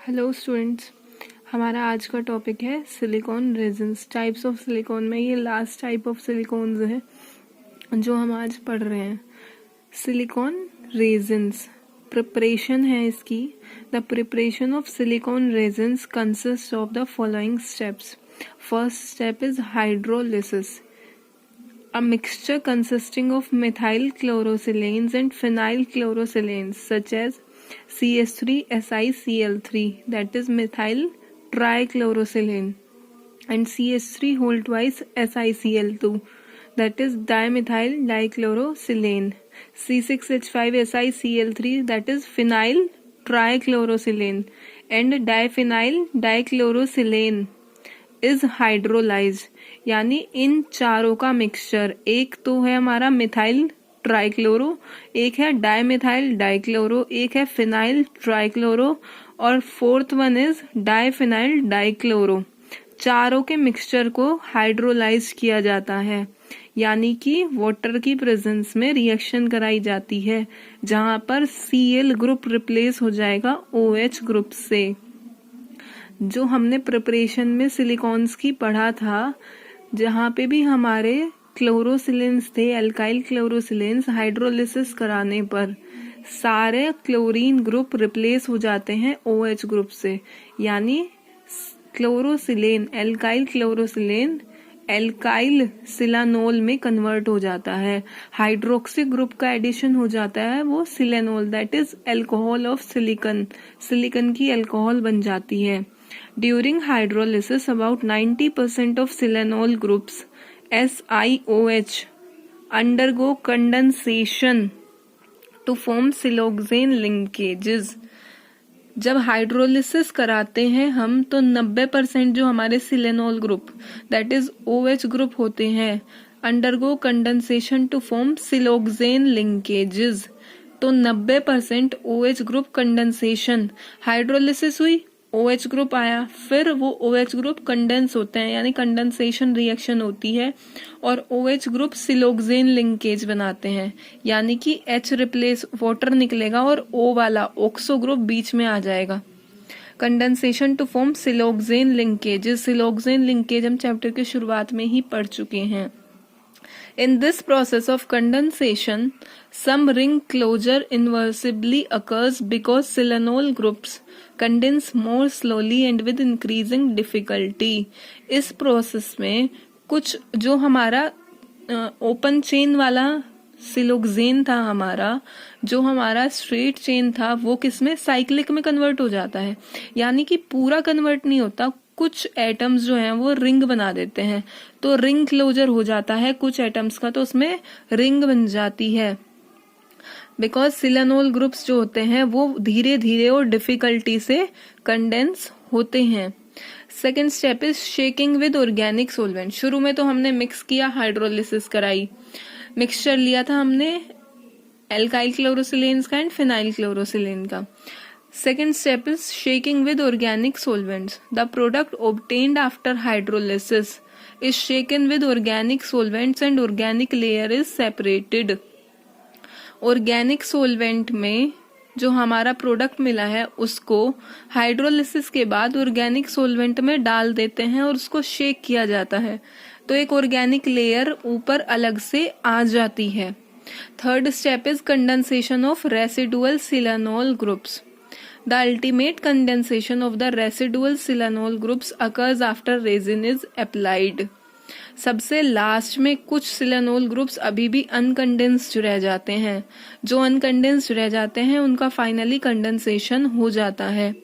Hello students, हमारा आज का टॉपिक है silicon resins. Types of silicon में ये लास्ट टाइप ऑफ सिलिकॉन्स है जो हम आज पढ़ रहे हैं। सिलिकॉन रेजिन्स प्रिपरेशन है इसकी। The preparation of silicon resins consist of the following steps. First step is hydrolysis, a mixture consisting of methyl chlorosilanes and phenyl chlorosilanes such as CH3SiCl3, that is methyl trichlorosilane, and CH3 whole twice SiCl2, that is dimethyl dichlorosilane, C6H5SiCl3, that is phenyl trichlorosilane, and diphenyl dichlorosilane is hydrolysed. यानी इन चारों का mixture, एक तो है हमारा methyl trichloro, एक है dimethyl dichloro, एक है फिनाइल ट्राइक्लोरो और fourth one is diphenyl dichloro. चारों के मिक्सचर को हाइड्रोलाइज किया जाता है, यानी कि वाटर की प्रेजेंस में रिएक्शन कराई जाती है, जहां पर Cl ग्रुप रिप्लेस हो जाएगा OH ग्रुप से। जो हमने प्रिपरेशन में सिलिकॉन्स की पढ़ा था, जहाँ पे भी हमारे क्लोरोसिलेंस थे, एल्काइल क्लोरोसिलेंस, हाइड्रोलिसिस कराने पर सारे क्लोरीन ग्रुप रिप्लेस हो जाते हैं OH ग्रुप से, यानी क्लोरोसिलेन, एल्काइल क्लोरोसिलेन एल्काइल सिलानोल में कन्वर्ट हो जाता है। हाइड्रोक्सी ग्रुप का एडिशन हो जाता है वो silanol, that is alcohol of silicon, silicon की एल्कोहल बन जाती है। During hydrolysis, about 90% of silanol groups SiOH undergo condensation to form siloxane linkages। जब हाइड्रोलिसिस कराते हैं हम तो 90% जो हमारे silanol group that is OH group होते हैं undergo condensation to form siloxane linkages. तो 90% OH ग्रुप कंडेंसेशन, हाइड्रोलिसिस हुई, OH ग्रुप आया, फिर वो OH ग्रुप कंडेंस होते हैं, यानी कंडेंसेशन रिएक्शन होती है और OH ग्रुप सिलोक्सेन लिंकेज बनाते हैं, यानी कि H रिप्लेस वाटर निकलेगा और O वाला ऑक्सो ग्रुप बीच में आ जाएगा। Condensation to form siloxane linkages. Siloxane linkage हम चैप्टर के शुरुआत में ही पढ़ चुके हैं। In this process of condensation, some ring closure inversibly occurs because silanol groups condense more slowly and with increasing difficulty। इस प्रोसेस में कुछ जो हमारा ओपन चेन वाला सिलोक्सेन था, हमारा जो हमारा स्ट्रेट चेन था, वो किसमें साइक्लिक में कन्वर्ट हो जाता है, यानी कि पूरा कन्वर्ट नहीं होता, कुछ एटम्स जो हैं वो रिंग बना देते हैं, तो रिंग क्लोजर हो जाता है कुछ एटम्स का, तो उसमें रिंग बन जाती है। बिकॉज सिलानोल ग्रुप्स जो होते हैं वो धीरे धीरे और डिफिकल्टी से कंडेंस होते हैं। Second step is shaking with organic solvent. शुरू में तो हमने मिक्स किया, हाइड्रोलिसिस कराई, मिक्सचर लिया था हमने एल्काइल क्लोरोसिलेन्स का एंड फिनाइल क्लोरोसिलेन का। Second step is shaking with organic solvents. The product obtained after hydrolysis is shaken with organic solvents and organic layer is separated. Organic solvent में जो हमारा प्रोडक्ट मिला है उसको हाइड्रोलिसिस के बाद ऑर्गेनिक सोलवेंट में डाल देते हैं और उसको शेक किया जाता है, तो एक ऑर्गेनिक लेयर ऊपर अलग से आ जाती है। Third step is condensation of residual silanol groups. The ultimate condensation of the residual silanol groups occurs after resin is applied। सबसे लास्ट में कुछ सिलानोल ग्रुप्स अभी भी अनकंडेंस्ड रह जाते हैं, जो अनकंडेंस्ड रह जाते हैं उनका फाइनली कंडेंसेशन हो जाता है।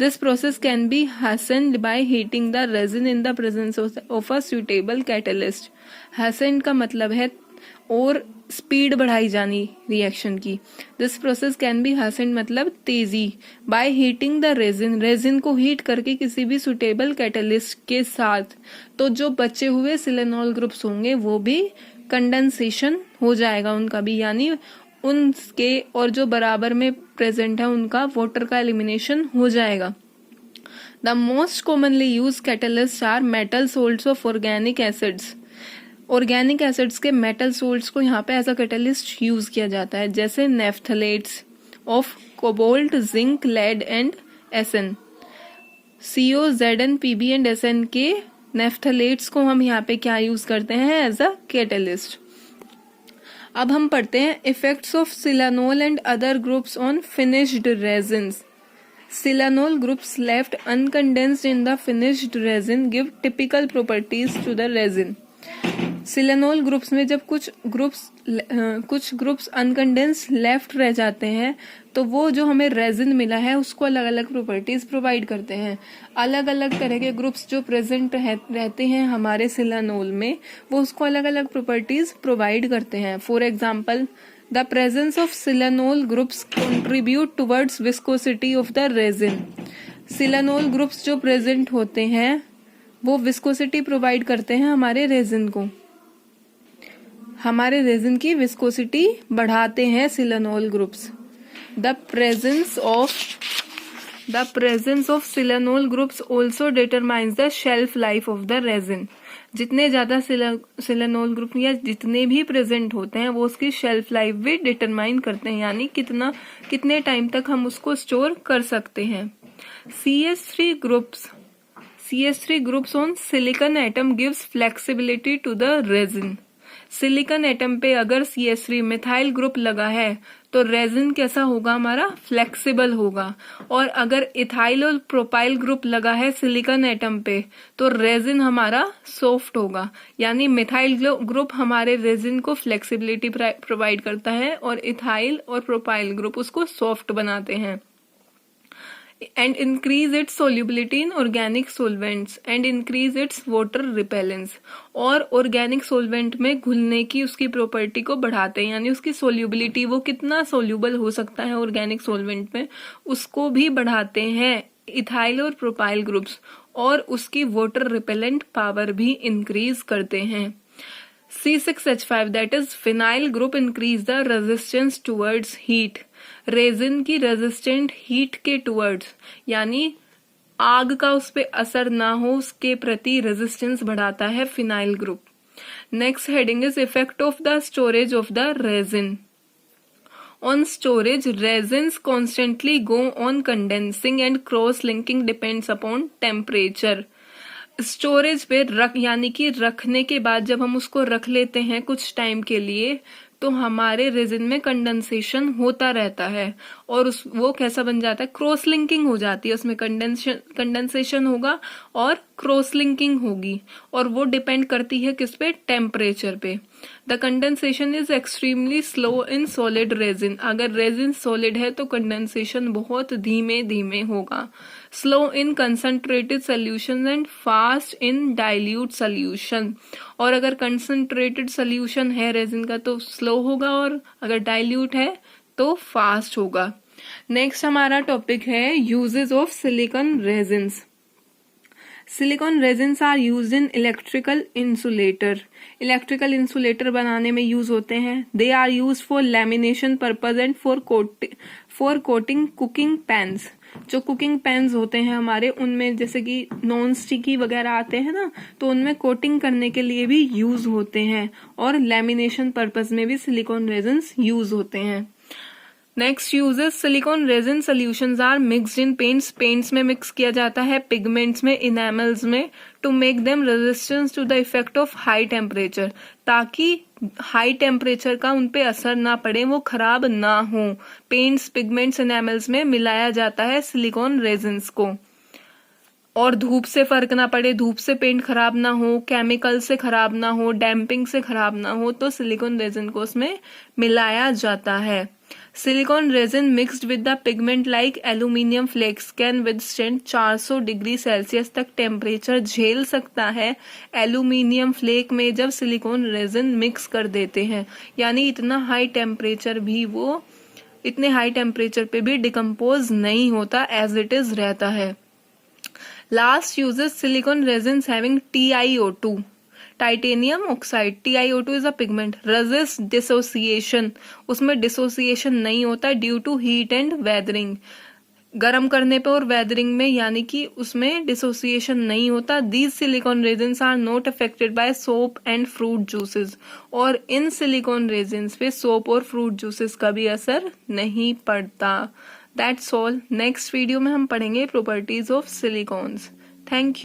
This process can be hastened by heating the resin in the presence of a suitable catalyst। hastened का मतलब है और स्पीड बढ़ाई जानी रिएक्शन की। This process can be hastened मतलब तेजी, by heating the resin, resin को हीट करके किसी भी सुटेबल कैटलिस्ट के साथ, तो जो बचे हुए सिलेनोल ग्रुप्स होंगे वो भी कंडेंसेशन हो जाएगा उनका भी, यानी उनके और जो बराबर में प्रेजेंट है उनका वाटर का एलिमिनेशन हो जाएगा। The most commonly use catalyst are metal salts of organic acids. Organic acids के मेटल सोल्ट्स को यहाँ पे एज अ कैटलिस्ट यूज किया जाता है, जैसे naphthalates of cobalt, zinc, lead and SN. CO, ZN, PB and SN के नेफ्थलेट्स को हम यहाँ पे क्या यूज करते हैं एज अ कैटलिस्ट। अब हम पढ़ते हैं effects of silanol and other groups on finished resins. Silanol groups left uncondensed in the finished resin give typical properties to the resin. Silanol groups में जब कुछ ग्रुप्स अनकंडेंस लेफ्ट रह जाते हैं तो वो जो हमें रेजिन मिला है उसको अलग अलग प्रॉपर्टीज प्रोवाइड करते हैं। अलग अलग तरह के ग्रुप्स जो प्रेजेंट रहते हैं हमारे सिलानोल में वो उसको अलग अलग प्रॉपर्टीज प्रोवाइड करते हैं। For example, the presence of silanol groups contribute towards viscosity of the resin. Silanol groups जो प्रेजेंट होते हैं वो विस्कोसिटी प्रोवाइड करते हैं हमारे रेजिन को, हमारे रेजिन की विस्कोसिटी बढ़ाते हैं silanol groups. The presence of silanol groups also determines the shelf life of the resin. जितने ज्यादा सिलानोल ग्रुप या जितने भी प्रेजेंट होते हैं वो उसकी शेल्फ लाइफ भी डिटरमाइन करते हैं, यानी कितने टाइम तक हम उसको स्टोर कर सकते हैं। CH3 groups on silicon atom gives flexibility to the resin। Silicon atom पे अगर CH3 मिथाइल ग्रुप लगा है तो रेजिन कैसा होगा हमारा, फ्लेक्सिबल होगा। और अगर इथाइल और प्रोपाइल ग्रुप लगा है सिलिकॉन एटम पे तो रेजिन हमारा सॉफ्ट होगा। यानी मिथाइल ग्रुप हमारे रेजिन को फ्लेक्सिबिलिटी प्रोवाइड करता है और इथाइल और प्रोपाइल ग्रुप उसको सॉफ्ट बनाते हैं। and increase its solubility in organic solvents and increase its water repellence। और ऑर्गेनिक सोलवेंट में घुलने की उसकी प्रॉपर्टी को बढ़ाते हैं, यानी उसकी सोल्यूबिलिटी, वो कितना सोल्यूबल हो सकता है ऑर्गेनिक सोलवेंट में, उसको भी बढ़ाते हैं इथाइल और प्रोपाइल ग्रुप्स, और उसकी वाटर रिपेलेंट पावर भी इंक्रीज करते हैं। C6H5 that is phenyl group increase the resistance towards heat. Resin की रेजिस्टेंट हीट के टुवर्ड्स, यानी आग का उस पे असर ना हो उसके प्रति रेजिस्टेंस बढ़ाता है phenyl group. Next heading is effect of the storage of the resin. On storage, resins constantly go on condensing and cross linking depends upon temperature। Storage पे यानी कि रखने के बाद जब हम उसको रख लेते हैं कुछ टाइम के लिए तो हमारे रेजिन में कंडेंसेशन होता रहता है और वो कैसा बन जाता है, क्रॉस लिंकिंग हो जाती है, उसमें कंडेंसेशन होगा और क्रॉस लिंकिंग होगी, और वो डिपेंड करती है किस पे, टेम्परेचर पे। The condensation is extremely slow in solid resin. अगर रेजिन सॉलिड है तो कंडेंसेशन बहुत धीमे धीमे होगा। Slow in concentrated solution and fast in dilute solution. और अगर कंसंट्रेटेड सोल्यूशन है रेजिन का तो स्लो होगा, और अगर डाइल्यूट है तो फास्ट होगा। नेक्स्ट हमारा टॉपिक है uses of silicon resins. Silicon resins are used in electrical insulator. Electrical insulator बनाने में यूज होते हैं। They are used for lamination purpose and for coating cooking pans. जो कुकिंग पैन्स होते हैं हमारे, उनमें जैसे कि नॉन स्टिकी वगैरह आते हैं ना, तो उनमें कोटिंग करने के लिए भी यूज होते हैं, और लैमिनेशन पर्पज में भी सिलिकॉन रेजिन्स यूज होते हैं। Next uses, silicon resin solutions are mixed in paints. Paints में मिक्स किया जाता है, पिगमेंट्स में, इनेमल्स में, to make them resistance to the effect of high temperature, ताकि हाई टेम्परेचर का उनपे असर ना पड़े, वो खराब ना हो। पेंट्स, पिगमेंट्स, इनेमल्स में मिलाया जाता है सिलिकॉन रेजिन्स को, और धूप से फर्क ना पड़े, धूप से पेंट खराब ना हो, केमिकल से खराब ना हो, डैम्पिंग से खराब ना हो, तो सिलिकॉन रेजिन को उसमें मिलाया जाता है। Silicon resin mixed with the pigment like aluminium flakes can withstand 400 degree Celsius तक टेम्परेचर झेल सकता है। एल्यूमिनियम फ्लेक में जब सिलिकॉन रेजिन मिक्स कर देते हैं, यानी इतना हाई टेम्परेचर भी वो, इतने हाई टेम्परेचर पे भी डिकम्पोज नहीं होता, एज इट इज रहता है। Last uses silicon resins having TiO2 titanium oxide. TiO2 is a pigment, resist dissociation, उसमें डिसोसिएशन नहीं होता due to heat and weathering. गर्म करने पे और वेदरिंग में, यानी कि उसमें डिसोसिएशन नहीं होता। These silicon resins are not affected by soap and fruit juices. और इन सिलिकॉन रेजिन्स पे सोप और फ्रूट जूसेस का भी असर नहीं पड़ता। That's all. नेक्स्ट वीडियो में हम पढ़ेंगे properties of silicones. Thank you.